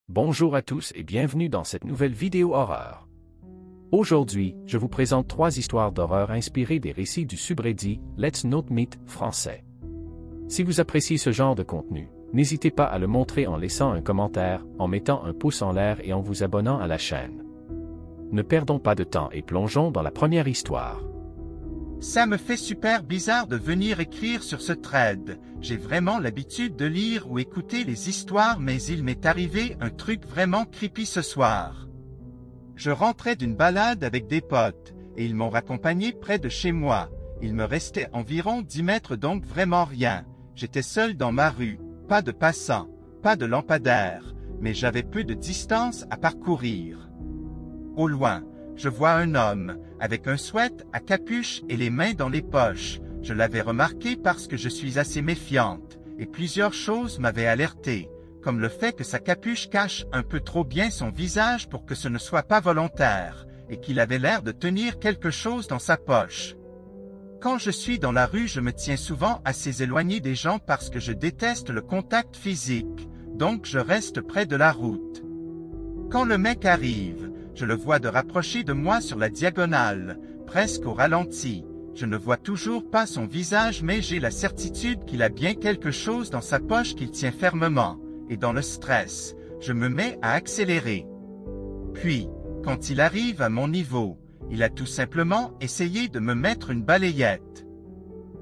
Bonjour à tous et bienvenue dans cette nouvelle vidéo horreur. Aujourd'hui, je vous présente 3 histoires d'horreur inspirées des récits du subreddit Let's Not Meet français. Si vous appréciez ce genre de contenu, n'hésitez pas à le montrer en laissant un commentaire, en mettant un pouce en l'air et en vous abonnant à la chaîne. Ne perdons pas de temps et plongeons dans la première histoire. Ça me fait super bizarre de venir écrire sur ce thread. J'ai vraiment l'habitude de lire ou écouter les histoires, mais il m'est arrivé un truc vraiment creepy ce soir. Je rentrais d'une balade avec des potes, et ils m'ont raccompagné près de chez moi. Il me restait environ 10 mètres, donc vraiment rien. J'étais seul dans ma rue, pas de passants, pas de lampadaire, mais j'avais peu de distance à parcourir. Au loin, je vois un homme, avec un sweat à capuche et les mains dans les poches. Je l'avais remarqué parce que je suis assez méfiante, et plusieurs choses m'avaient alerté, comme le fait que sa capuche cache un peu trop bien son visage pour que ce ne soit pas volontaire, et qu'il avait l'air de tenir quelque chose dans sa poche. Quand je suis dans la rue, je me tiens souvent assez éloigné des gens parce que je déteste le contact physique, donc je reste près de la route. Quand le mec arrive, je le vois de rapprocher de moi sur la diagonale, presque au ralenti. Je ne vois toujours pas son visage, mais j'ai la certitude qu'il a bien quelque chose dans sa poche qu'il tient fermement, et dans le stress, je me mets à accélérer. Puis, quand il arrive à mon niveau, il a tout simplement essayé de me mettre une balayette.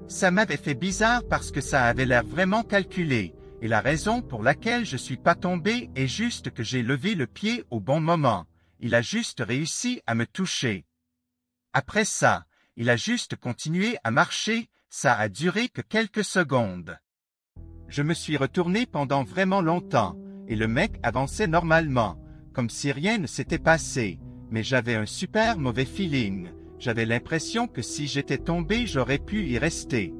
Ça m'avait fait bizarre parce que ça avait l'air vraiment calculé, et la raison pour laquelle je suis pas tombé est juste que j'ai levé le pied au bon moment. Il a juste réussi à me toucher. Après ça, il a juste continué à marcher, ça a duré que quelques secondes. Je me suis retourné pendant vraiment longtemps, et le mec avançait normalement, comme si rien ne s'était passé, mais j'avais un super mauvais feeling. J'avais l'impression que si j'étais tombé, j'aurais pu y rester.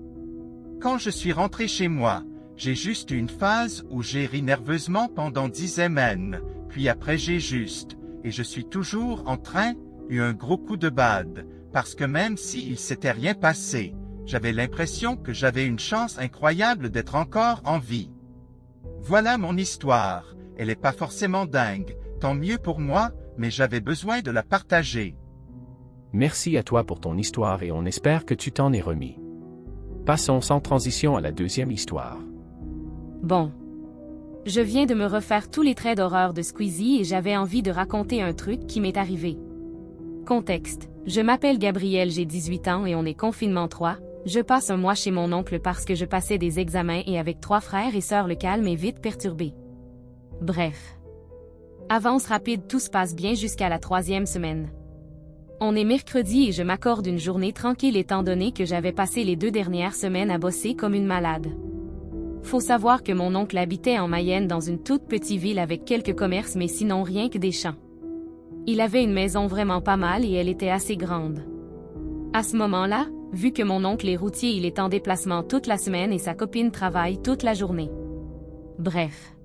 Quand je suis rentré chez moi, j'ai juste eu une phase où j'ai ri nerveusement pendant 10 semaines, puis après j'ai juste, et je suis toujours en train, eu un gros coup de bad, parce que même s'il s'était rien passé, j'avais l'impression que j'avais une chance incroyable d'être encore en vie. Voilà mon histoire, elle est pas forcément dingue, tant mieux pour moi, mais j'avais besoin de la partager. Merci à toi pour ton histoire et on espère que tu t'en es remis. Passons sans transition à la deuxième histoire. Bon. Je viens de me refaire tous les traits d'horreur de Squeezie et j'avais envie de raconter un truc qui m'est arrivé. Contexte. Je m'appelle Gabrielle, j'ai 18 ans et on est confinement 3. Je passe un mois chez mon oncle parce que je passais des examens et avec 3 frères et sœurs le calme est vite perturbé. Bref. Avance rapide, tout se passe bien jusqu'à la 3e semaine. On est mercredi et je m'accorde une journée tranquille étant donné que j'avais passé les 2 dernières semaines à bosser comme une malade. Faut savoir que mon oncle habitait en Mayenne dans une toute petite ville avec quelques commerces mais sinon rien que des champs. Il avait une maison vraiment pas mal et elle était assez grande. À ce moment-là, vu que mon oncle est routier, il est en déplacement toute la semaine et sa copine travaille toute la journée. Bref.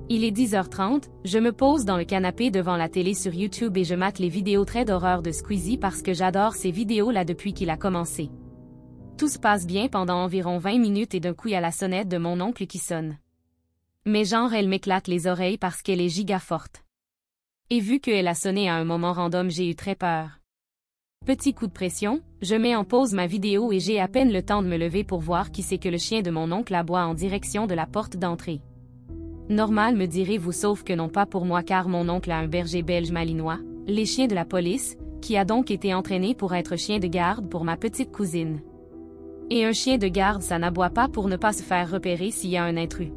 Il est 10h30, je me pose dans le canapé devant la télé sur YouTube et je mate les vidéos traits d'horreur de Squeezie parce que j'adore ces vidéos-là depuis qu'il a commencé. Tout se passe bien pendant environ 20 minutes et d'un coup il y a la sonnette de mon oncle qui sonne. Mais genre elle m'éclate les oreilles parce qu'elle est giga forte. Et vu qu'elle a sonné à un moment random, j'ai eu très peur. Petit coup de pression, je mets en pause ma vidéo et j'ai à peine le temps de me lever pour voir qui c'est que le chien de mon oncle aboie en direction de la porte d'entrée. Normal me direz-vous, sauf que non pas pour moi car mon oncle a un berger belge malinois, les chiens de la police, qui a donc été entraîné pour être chien de garde pour ma petite cousine. Et un chien de garde ça n'aboie pas pour ne pas se faire repérer s'il y a un intrus.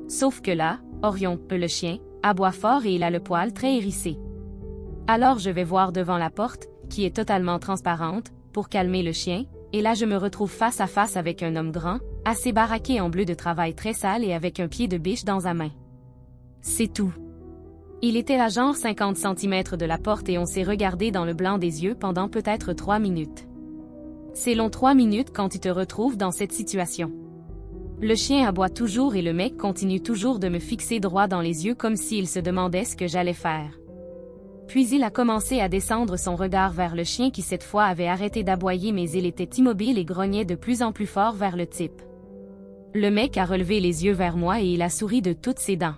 Sauf que là, Orion, le chien, aboie fort et il a le poil très hérissé. Alors je vais voir devant la porte, qui est totalement transparente, pour calmer le chien, et là je me retrouve face à face avec un homme grand, assez baraqué en bleu de travail très sale et avec un pied de biche dans sa main. C'est tout. Il était à genre 50 cm de la porte et on s'est regardé dans le blanc des yeux pendant peut-être 3 minutes. C'est long 3 minutes quand tu te retrouves dans cette situation. Le chien aboie toujours et le mec continue toujours de me fixer droit dans les yeux comme s'il se demandait ce que j'allais faire. Puis il a commencé à descendre son regard vers le chien qui cette fois avait arrêté d'aboyer mais il était immobile et grognait de plus en plus fort vers le type. Le mec a relevé les yeux vers moi et il a souri de toutes ses dents.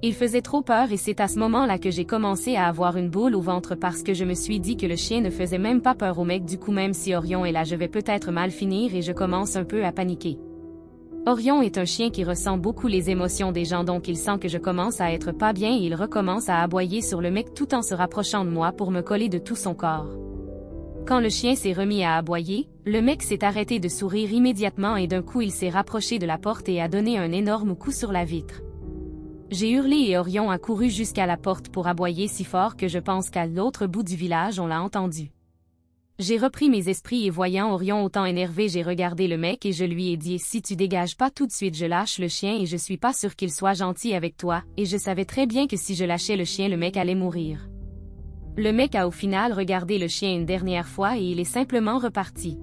Il faisait trop peur et c'est à ce moment-là que j'ai commencé à avoir une boule au ventre parce que je me suis dit que le chien ne faisait même pas peur au mec, du coup même si Orion est là je vais peut-être mal finir et je commence un peu à paniquer. Orion est un chien qui ressent beaucoup les émotions des gens, donc il sent que je commence à être pas bien et il recommence à aboyer sur le mec tout en se rapprochant de moi pour me coller de tout son corps. Quand le chien s'est remis à aboyer, le mec s'est arrêté de sourire immédiatement et d'un coup il s'est rapproché de la porte et a donné un énorme coup sur la vitre. J'ai hurlé et Orion a couru jusqu'à la porte pour aboyer si fort que je pense qu'à l'autre bout du village on l'a entendu. J'ai repris mes esprits et voyant Orion autant énervé, j'ai regardé le mec et je lui ai dit « Si tu dégages pas tout de suite je lâche le chien et je suis pas sûr qu'il soit gentil avec toi » et je savais très bien que si je lâchais le chien le mec allait mourir. Le mec a au final regardé le chien une dernière fois et il est simplement reparti.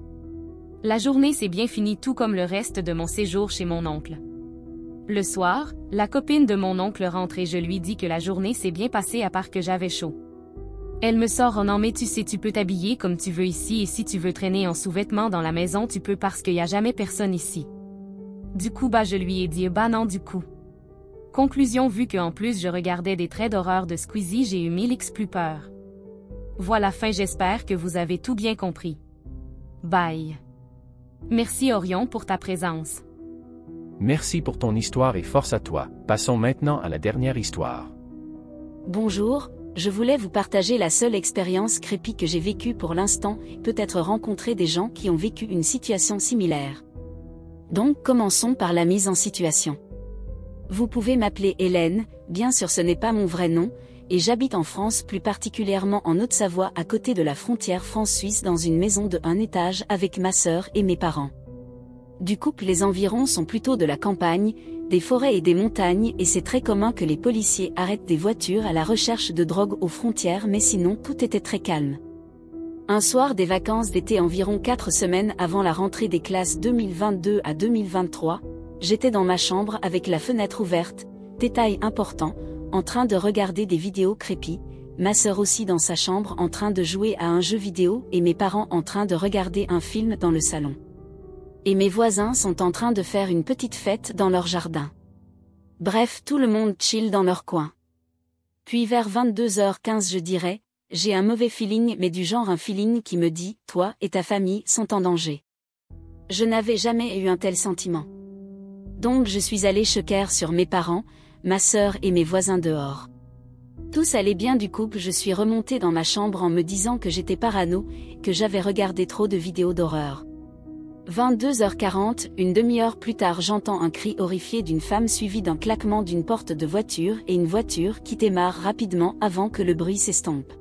La journée s'est bien finie tout comme le reste de mon séjour chez mon oncle. Le soir, la copine de mon oncle rentre et je lui dis que la journée s'est bien passée à part que j'avais chaud. Elle me sort « Oh non mais tu sais tu peux t'habiller comme tu veux ici et si tu veux traîner en sous-vêtements dans la maison tu peux parce qu'il y a jamais personne ici. » Du coup je lui ai dit « Bah non du coup. » Conclusion, vu que en plus je regardais des traits d'horreur de Squeezie, j'ai eu 1000x plus peur. Voilà fin, j'espère que vous avez tout bien compris. Bye. Merci Orion pour ta présence. Merci pour ton histoire et force à toi. Passons maintenant à la dernière histoire. Bonjour, je voulais vous partager la seule expérience creepy que j'ai vécue pour l'instant, peut-être rencontrer des gens qui ont vécu une situation similaire. Donc commençons par la mise en situation. Vous pouvez m'appeler Hélène, bien sûr ce n'est pas mon vrai nom, et j'habite en France, plus particulièrement en Haute-Savoie à côté de la frontière France-Suisse dans une maison de 1 étage avec ma sœur et mes parents. Du coup les environs sont plutôt de la campagne, des forêts et des montagnes et c'est très commun que les policiers arrêtent des voitures à la recherche de drogue aux frontières, mais sinon tout était très calme. Un soir des vacances d'été environ 4 semaines avant la rentrée des classes 2022 à 2023, j'étais dans ma chambre avec la fenêtre ouverte, détail important, en train de regarder des vidéos creepy, ma sœur aussi dans sa chambre en train de jouer à un jeu vidéo et mes parents en train de regarder un film dans le salon. Et mes voisins sont en train de faire une petite fête dans leur jardin. Bref, tout le monde chill dans leur coin. Puis vers 22h15 je dirais, j'ai un mauvais feeling, mais du genre un feeling qui me dit « Toi et ta famille sont en danger ». Je n'avais jamais eu un tel sentiment. Donc je suis allée checker sur mes parents, ma sœur et mes voisins dehors. Tous allaient bien, du coup je suis remontée dans ma chambre en me disant que j'étais parano, que j'avais regardé trop de vidéos d'horreur. 22h40, une demi-heure plus tard j'entends un cri horrifié d'une femme suivi d'un claquement d'une porte de voiture et une voiture qui démarre rapidement avant que le bruit s'estompe.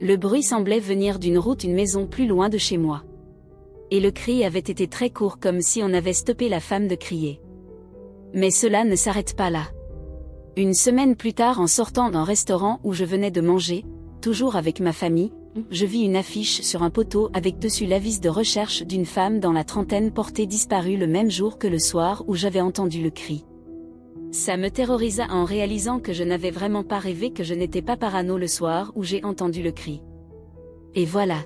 Le bruit semblait venir d'une route, une maison plus loin de chez moi. Et le cri avait été très court, comme si on avait stoppé la femme de crier. Mais cela ne s'arrête pas là. Une semaine plus tard, en sortant d'un restaurant où je venais de manger, toujours avec ma famille, je vis une affiche sur un poteau avec dessus l'avis de recherche d'une femme dans la trentaine portée disparue le même jour que le soir où j'avais entendu le cri. Ça me terrorisa en réalisant que je n'avais vraiment pas rêvé, que je n'étais pas parano le soir où j'ai entendu le cri. Et voilà.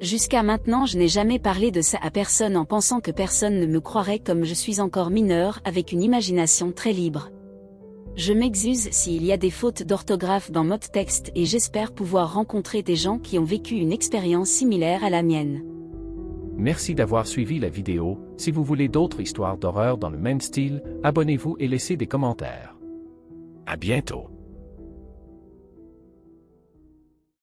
Jusqu'à maintenant je n'ai jamais parlé de ça à personne en pensant que personne ne me croirait, comme je suis encore mineure avec une imagination très libre. Je m'excuse s'il y a des fautes d'orthographe dans mon texte et j'espère pouvoir rencontrer des gens qui ont vécu une expérience similaire à la mienne. Merci d'avoir suivi la vidéo. Si vous voulez d'autres histoires d'horreur dans le même style, abonnez-vous et laissez des commentaires. À bientôt.